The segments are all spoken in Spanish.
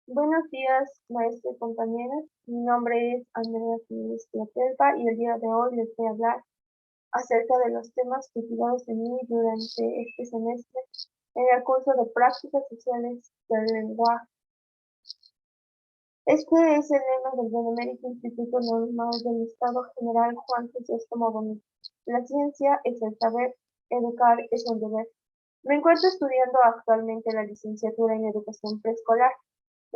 Buenos días, maestro y compañeros. Mi nombre es Andrea Jiménez Platelpa y el día de hoy les voy a hablar acerca de los temas cultivados en mí durante este semestre en el curso de Prácticas Sociales del Lenguaje. Este es el lema del Benemérito Instituto Normal del Estado General Juan Crisóstomo Bonilla. La ciencia es el saber, educar es un deber. Me encuentro estudiando actualmente la licenciatura en Educación Preescolar.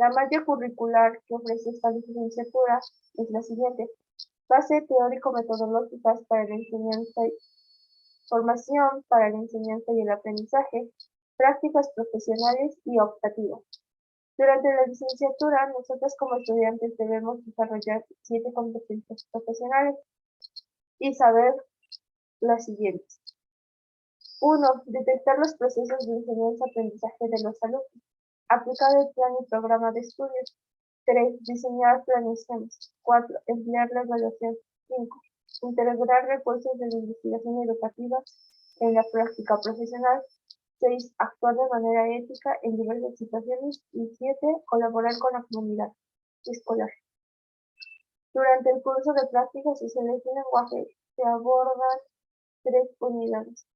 La malla curricular que ofrece esta licenciatura es la siguiente: base teórico-metodológicas para la enseñanza, formación para la enseñanza y el aprendizaje, prácticas profesionales y optativas. Durante la licenciatura, nosotros como estudiantes debemos desarrollar 7 competencias profesionales y saber las siguientes. 1. Detectar los procesos de enseñanza-aprendizaje de los alumnos. Aplicar el plan y programa de estudios. 3. Diseñar planeaciones. 4. Emplear la evaluación. 5. Integrar recursos de la investigación educativa en la práctica profesional. 6. Actuar de manera ética en diversas situaciones. Y 7. Colaborar con la comunidad escolar. Durante el curso de prácticas sociales de lenguaje se abordan 3 unidades.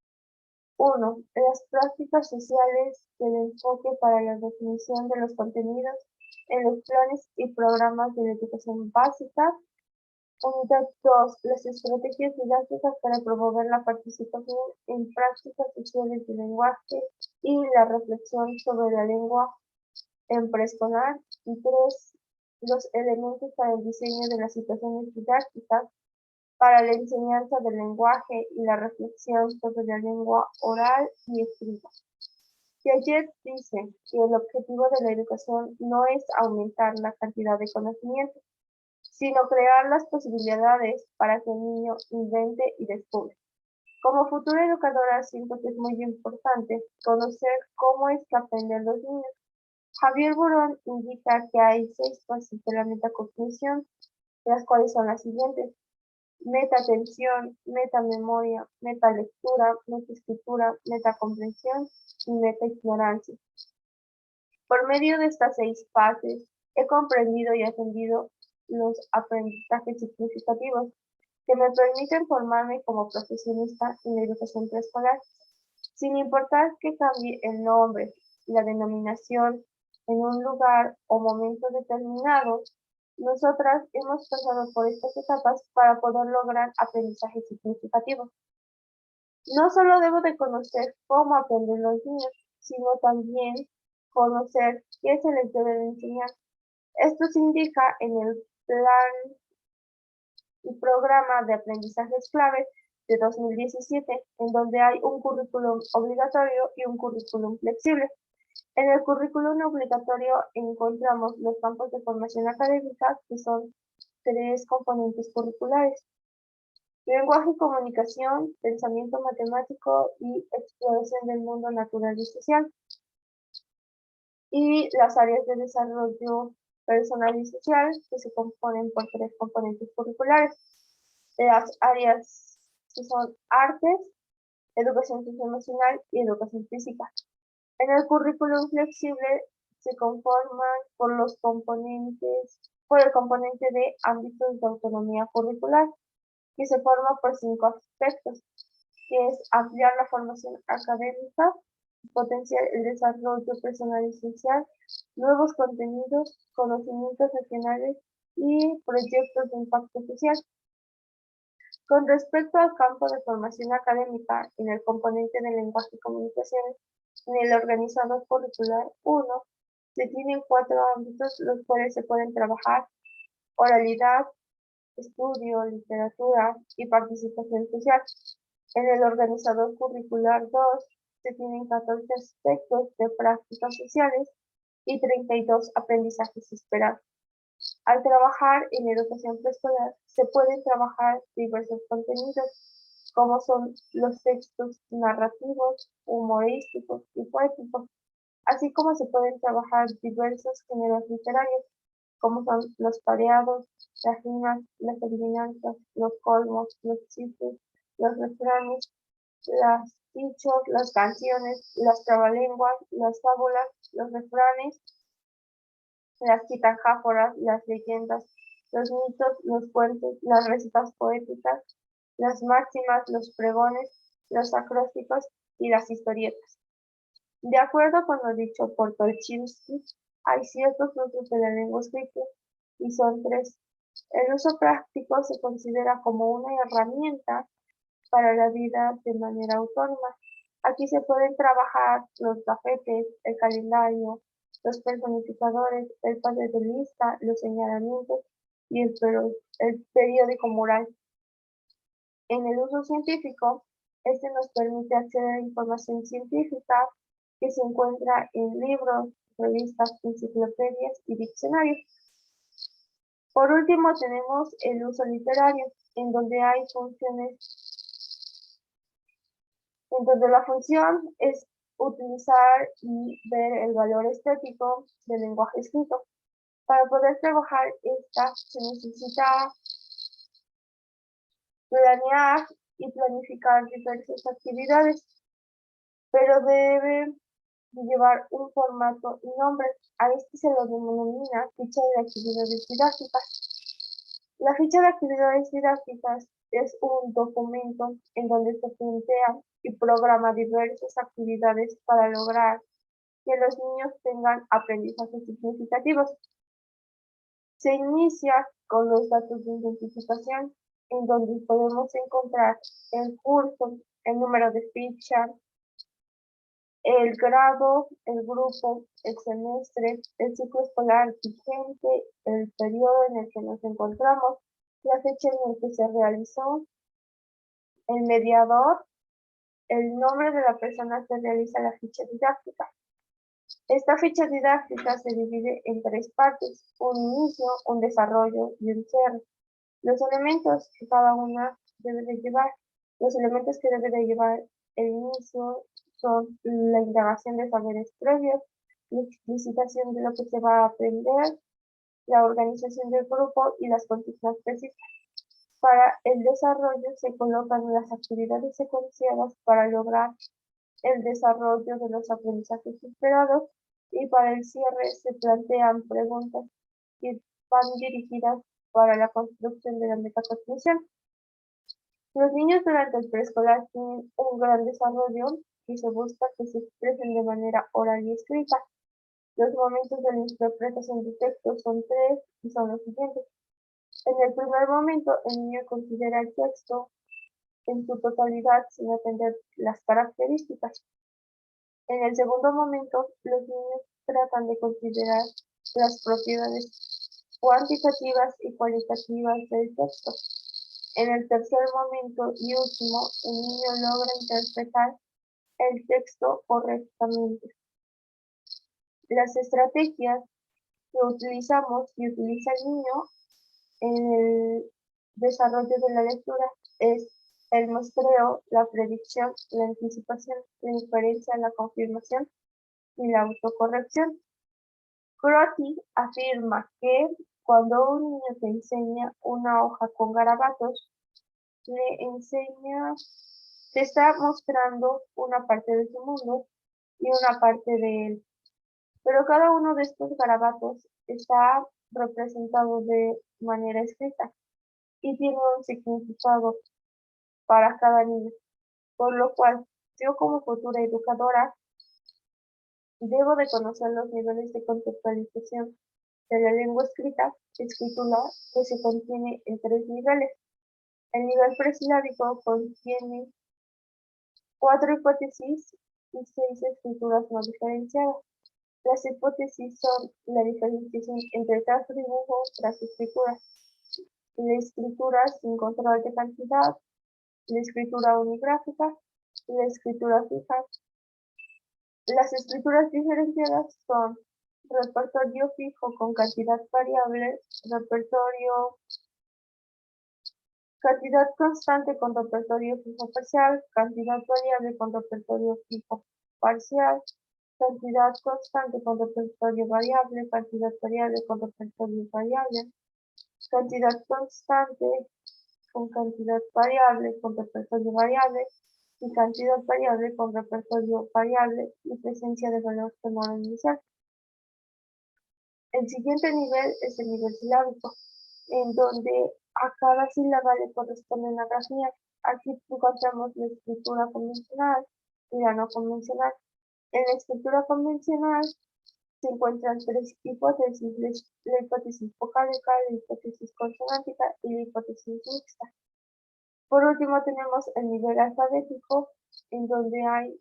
1. Las prácticas sociales del enfoque para la definición de los contenidos en los planes y programas de la educación básica. Unidad 2. Las estrategias didácticas para promover la participación en prácticas sociales del lenguaje y la reflexión sobre la lengua en preescolar. Y 3. Los elementos para el diseño de las situaciones didácticas para la enseñanza del lenguaje y la reflexión sobre la lengua oral y escrita. Piaget dice que el objetivo de la educación no es aumentar la cantidad de conocimiento, sino crear las posibilidades para que el niño invente y descubra. Como futura educadora siento que es muy importante conocer cómo es que aprenden los niños. Javier Burón indica que hay 6 fases de la metacognición, las cuales son las siguientes: meta-atención, meta-memoria, meta-lectura, meta-escritura, meta-comprensión y meta-ignorancia. Por medio de estas 6 fases, he comprendido y atendido los aprendizajes significativos que me permiten formarme como profesionista en la educación preescolar, sin importar que cambie el nombre, la denominación en un lugar o momento determinado. Nosotras hemos pasado por estas etapas para poder lograr aprendizajes significativos. No solo debo de conocer cómo aprenden los niños, sino también conocer qué se les debe de enseñar. Esto se indica en el plan y programa de aprendizajes clave de 2017, en donde hay un currículum obligatorio y un currículum flexible. En el currículum obligatorio encontramos los campos de formación académica, que son 3 componentes curriculares: lenguaje y comunicación, pensamiento matemático y exploración del mundo natural y social. Y las áreas de desarrollo personal y social, que se componen por 3 componentes curriculares. Las áreas que son artes, educación socioemocional y educación física. En el currículum flexible se conforman por el componente de ámbitos de autonomía curricular, que se forma por 5 aspectos, que es ampliar la formación académica, potenciar el desarrollo personal y social, nuevos contenidos, conocimientos regionales y proyectos de impacto social. Con respecto al campo de formación académica, en el componente de lenguaje y comunicaciones, en el organizador curricular 1, se tienen 4 ámbitos los cuales se pueden trabajar: oralidad, estudio, literatura y participación social. En el organizador curricular 2, se tienen 14 aspectos de prácticas sociales y 32 aprendizajes esperados. Al trabajar en educación preescolar, se pueden trabajar diversos contenidos, como son los textos narrativos, humorísticos y poéticos, así como se pueden trabajar diversos géneros literarios, como son los pareados, las rimas, las adivinanzas, los colmos, los chistes, los refranes, las dichos, las canciones, las trabalenguas, las fábulas, los refranes, las citáforas, las leyendas, los mitos, los cuentos, las recetas poéticas, las máximas, los pregones, los acrósticos y las historietas. De acuerdo con lo dicho por Tolstói, hay ciertos usos de la lengua escrita y son tres. El uso práctico se considera como una herramienta para la vida de manera autónoma. Aquí se pueden trabajar los gafetes, el calendario, los personificadores, el padre de lista, los señalamientos y el periódico mural. En el uso científico, este nos permite acceder a información científica que se encuentra en libros, revistas, enciclopedias y diccionarios. Por último, tenemos el uso literario, en donde la función es utilizar y ver el valor estético del lenguaje escrito. Para poder trabajar esta se necesita planear y planificar diversas actividades, pero debe llevar un formato y nombre. A este se lo denomina ficha de actividades didácticas. La ficha de actividades didácticas es un documento en donde se plantea y programa diversas actividades para lograr que los niños tengan aprendizajes significativos. Se inicia con los datos de identificación, en donde podemos encontrar el curso, el número de ficha, el grado, el grupo, el semestre, el ciclo escolar vigente, el periodo en el que nos encontramos, la fecha en la que se realizó, el mediador, el nombre de la persona que realiza la ficha didáctica. Esta ficha didáctica se divide en tres partes: un inicio, un desarrollo y un cierre. Los elementos que cada una debe de llevar. Los elementos que debe de llevar el inicio son la indagación de saberes previos, la explicitación de lo que se va a aprender, la organización del grupo y las consignas precisas. Para el desarrollo se colocan las actividades secuenciadas para lograr el desarrollo de los aprendizajes esperados, y para el cierre se plantean preguntas que van dirigidas para la construcción de la metacognición. Los niños durante el preescolar tienen un gran desarrollo y se busca que se expresen de manera oral y escrita. Los momentos de la interpretación de textos son tres y son los siguientes. En el primer momento, el niño considera el texto en su totalidad sin atender las características. En el segundo momento, los niños tratan de considerar las propiedades cuantitativas y cualitativas del texto. En el tercer momento y último, el niño logra interpretar el texto correctamente. Las estrategias que utilizamos y utiliza el niño en el desarrollo de la lectura es el muestreo, la predicción, la anticipación, la inferencia, la confirmación y la autocorrección. Crotty afirma que cuando un niño te enseña una hoja con garabatos, te está mostrando una parte de su mundo y una parte de él. Pero cada uno de estos garabatos está representado de manera escrita y tiene un significado para cada niño, por lo cual yo como futura educadora debo de conocer los niveles de conceptualización de la lengua escrita que se contiene en tres niveles. El nivel presilábico contiene 4 hipótesis y 6 escrituras no diferenciadas. Las hipótesis son la diferenciación entre trazo-dibujo, trazo-escritura, la escritura sin control de cantidad, la escritura unigráfica y la escritura fija. Las escrituras diferenciadas son repertorio fijo con cantidad variable, cantidad constante con repertorio fijo parcial, cantidad variable con repertorio fijo parcial, cantidad constante con repertorio variable, cantidad variable con repertorio variable, cantidad constante con cantidad variable con repertorio variable y cantidad variable con repertorio variable y presencia de valor sonoro inicial. El siguiente nivel es el nivel silábico, en donde a cada sílaba le corresponde una grafía. Aquí encontramos la escritura convencional y la no convencional. En la escritura convencional se encuentran tres hipótesis: la hipótesis vocálica, la hipótesis consonántica y la hipótesis mixta. Por último tenemos el nivel alfabético, en donde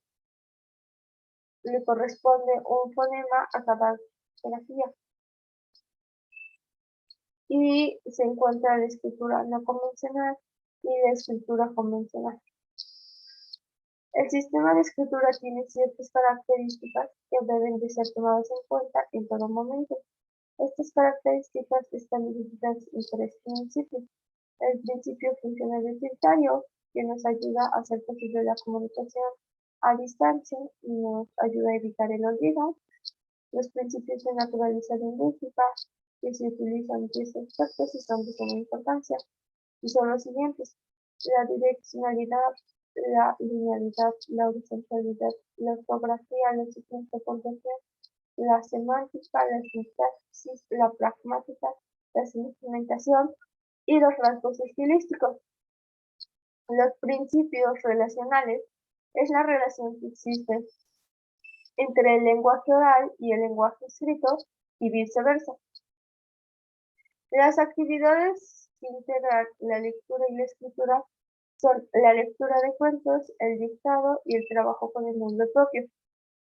le corresponde un fonema a cada grafía. Y se encuentra la escritura no convencional y la escritura convencional. El sistema de escritura tiene ciertas características que deben de ser tomadas en cuenta en todo momento. Estas características están divididas en tres principios. El principio funcional utilitario, que nos ayuda a hacer posible la comunicación a distancia y nos ayuda a evitar el olvido. Los principios de naturaleza lingüística, que se utilizan en estos aspectos y son de suma importancia, y son los siguientes: la direccionalidad, la linealidad, la horizontalidad, la ortografía, los signos de puntuación, la semántica, la sintaxis, la pragmática, la segmentación y los rasgos estilísticos. Los principios relacionales es la relación que existe entre el lenguaje oral y el lenguaje escrito y viceversa. Las actividades que integran la lectura y la escritura son la lectura de cuentos, el dictado y el trabajo con el nombre propio.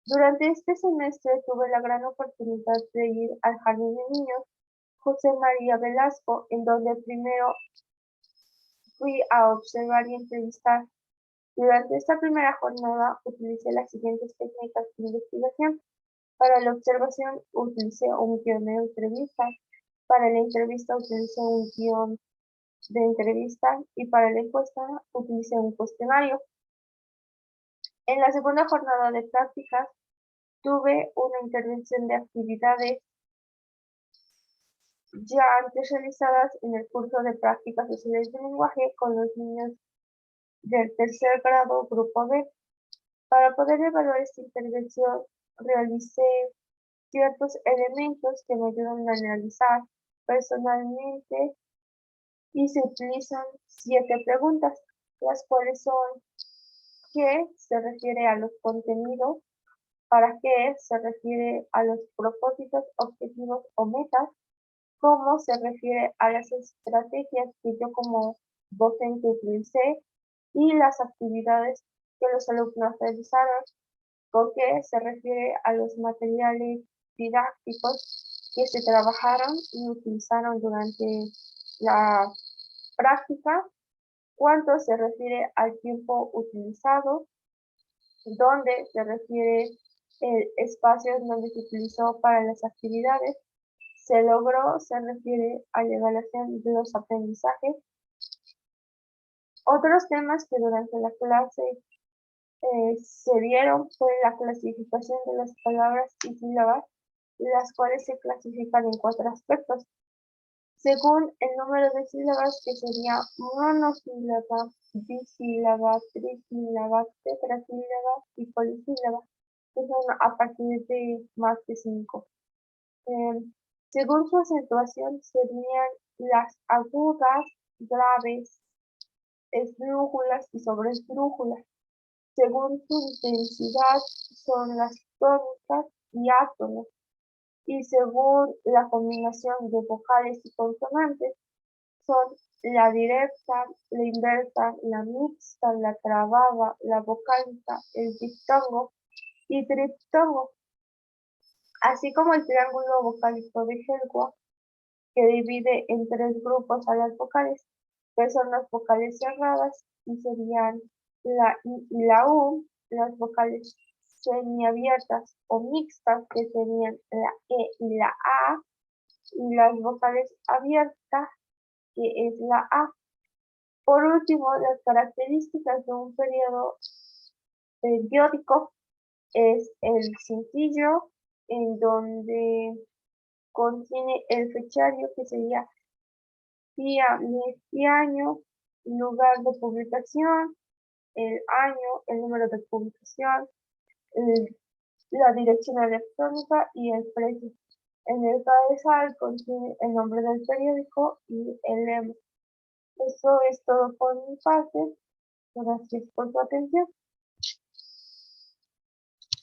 Durante este semestre tuve la gran oportunidad de ir al Jardín de Niños José María Velasco, en donde primero fui a observar y entrevistar. Durante esta primera jornada utilicé las siguientes técnicas de investigación. Para la observación utilicé un guión de entrevista. Para la entrevista utilicé un guión de entrevista y para la encuesta utilicé un cuestionario. En la segunda jornada de prácticas tuve una intervención de actividades ya antes realizadas en el curso de prácticas sociales de lenguaje con los niños del tercer grado grupo B. Para poder evaluar esta intervención realicé ciertos elementos que me ayudan a analizar personalmente y se utilizan 7 preguntas, las cuales son: ¿qué se refiere a los contenidos? ¿Para qué se refiere a los propósitos, objetivos o metas? ¿Cómo se refiere a las estrategias que yo como docente utilicé y las actividades que los alumnos realizaron? ¿Con qué se refiere a los materiales didácticos que se trabajaron y utilizaron durante la práctica? ¿Cuánto se refiere al tiempo utilizado? ¿Dónde se refiere el espacio en donde se utilizó para las actividades? ¿Se logró? Se refiere a la evaluación de los aprendizajes. Otros temas que durante la clase se dieron fue la clasificación de las palabras y sílabas, las cuales se clasifican en 4 aspectos, según el número de sílabas, que sería monosílaba, bisílaba, trisílaba, tetrasílaba y polisílaba, que son a partir de más de 5. Según su acentuación serían las agudas, graves, esdrújulas y sobresdrújulas. Según su intensidad son las tónicas y átonos. Y según la combinación de vocales y consonantes son la directa, la inversa, la mixta, la trabada, la vocálica, el diptongo y triptongo, así como el triángulo vocálico de Helmholtz, que divide en 3 grupos a las vocales, que son las vocales cerradas y serían la I y la U, las vocales semiabiertas o mixtas, que serían la E y la A, y las vocales abiertas, que es la A. Por último, las características de un periodo periódico es el cintillo, en donde contiene el fechario, que sería día, mes y año, lugar de publicación, el año, el número de publicación, la dirección electrónica y el precio. En el cabezal contiene el nombre del periódico y el lema. Eso es todo por mi parte. Gracias por su atención.